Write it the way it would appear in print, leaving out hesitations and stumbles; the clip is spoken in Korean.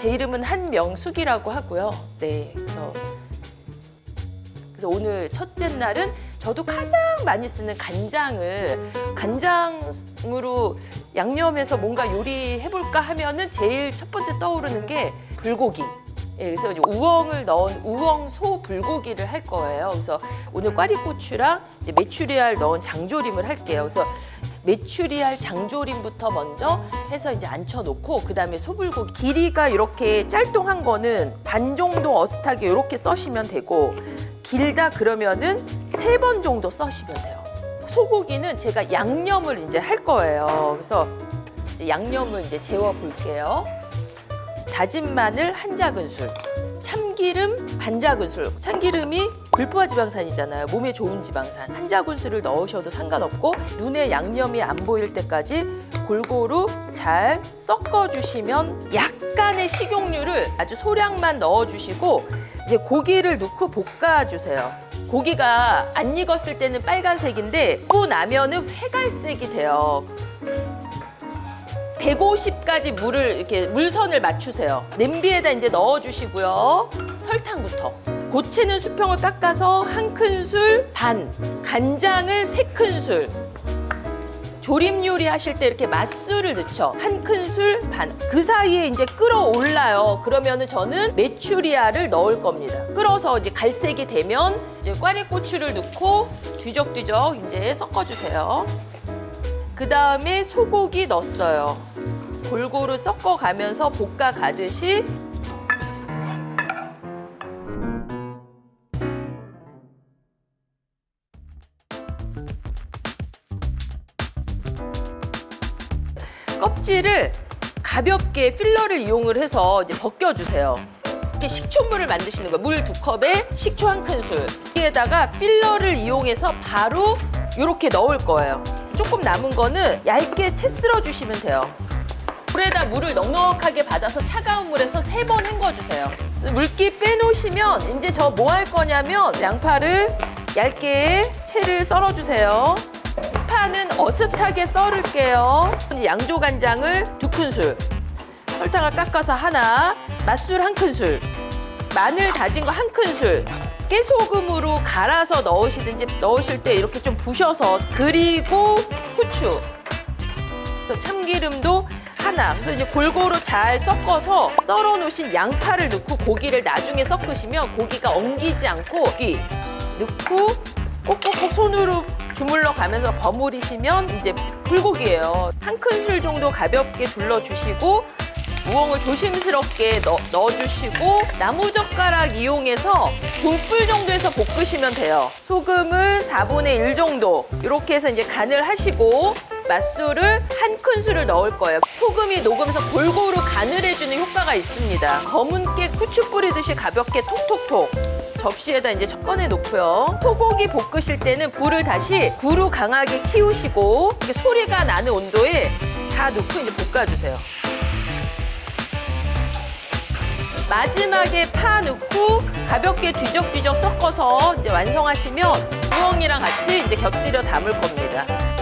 제 이름은 한명숙이라고 하고요. 네, 그래서 오늘 첫째 날은 저도 가장 많이 쓰는 간장으로 양념해서 뭔가 요리해볼까 하면은 제일 첫 번째 떠오르는 게 불고기. 예, 그래서 이제 우엉을 넣은 우엉소 불고기를 할 거예요. 그래서 오늘 꽈리고추랑 이제 메추리알 넣은 장조림을 할게요. 그래서 메추리알 장조림부터 먼저 해서 이제 앉혀놓고 그다음에 소불고기 길이가 이렇게 짤뚱한 거는 반 정도 어슷하게 이렇게 써시면 되고 길다 그러면은 3번 정도 써시면 돼요. 소고기는 제가 양념을 이제 할 거예요. 그래서 이제 양념을 이제 재워 볼게요. 다진 마늘 1작은술, 참기름 반작은술. 참기름이 불포화 지방산이잖아요. 몸에 좋은 지방산. 1작은술을 넣으셔도 상관없고 눈에 양념이 안 보일 때까지 골고루 잘 섞어주시면 약간의 식용유를 아주 소량만 넣어주시고 이제 고기를 넣고 볶아주세요. 고기가 안 익었을 때는 빨간색인데 굽고 나면은 회갈색이 돼요. 150까지 물을 이렇게 물선을 맞추세요. 냄비에다 이제 넣어주시고요. 설탕부터. 고체는 수평을 깎아서 1큰술 반, 간장을 3큰술. 조림 요리 하실 때 이렇게 맛술을 넣죠. 1큰술 반. 그 사이에 이제 끓어올라요. 그러면은 저는 메추리알을 넣을 겁니다. 끓어서 이제 갈색이 되면 이제 꽈리고추를 넣고 뒤적뒤적 이제 섞어주세요. 그 다음에 소고기 넣었어요. 골고루 섞어가면서 볶아가듯이 껍질을 가볍게 필러를 이용을 해서 이제 벗겨주세요. 이렇게 식초물을 만드시는 거예요. 물 2컵에 식초 1큰술. 여기에다가 필러를 이용해서 바로 이렇게 넣을 거예요. 조금 남은 거는 얇게 채 쓸어 주시면 돼요. 물에다 물을 넉넉하게 받아서 차가운 물에서 3번 헹궈주세요. 물기 빼놓으시면 이제 저 뭐 할 거냐면 양파를 얇게 채를 썰어주세요. 파는 어슷하게 썰을게요. 양조간장을 2큰술, 설탕을 깎아서 하나, 맛술 1큰술, 마늘 다진 거 1큰술, 깨소금으로 갈아서 넣으시든지 넣으실 때 이렇게 좀 부셔서, 그리고 후추, 또 참기름도 하나. 그래서 이제 골고루 잘 섞어서 썰어 놓으신 양파를 넣고 고기를 나중에 섞으시면 고기가 엉기지 않고 고기 넣고 꼭꼭꼭 손으로 주물러 가면서 버무리시면 이제 불고기예요. 1큰술 정도 가볍게 둘러주시고 우엉을 조심스럽게 넣어주시고 나무젓가락 이용해서 중불 정도에서 볶으시면 돼요. 소금을 4분의 1 정도 이렇게 해서 이제 간을 하시고 맛술을 1큰술을 넣을 거예요. 소금이 녹으면서 골고루 간을 해주는 효과가 있습니다. 검은깨 후추 뿌리듯이 가볍게 톡톡톡 접시에다 이제 꺼내 놓고요. 소고기 볶으실 때는 불을 다시 구로 강하게 키우시고 이게 소리가 나는 온도에 다 넣고 이제 볶아주세요. 마지막에 파 넣고 가볍게 뒤적뒤적 섞어서 이제 완성하시면 우엉이랑 같이 이제 곁들여 담을 겁니다.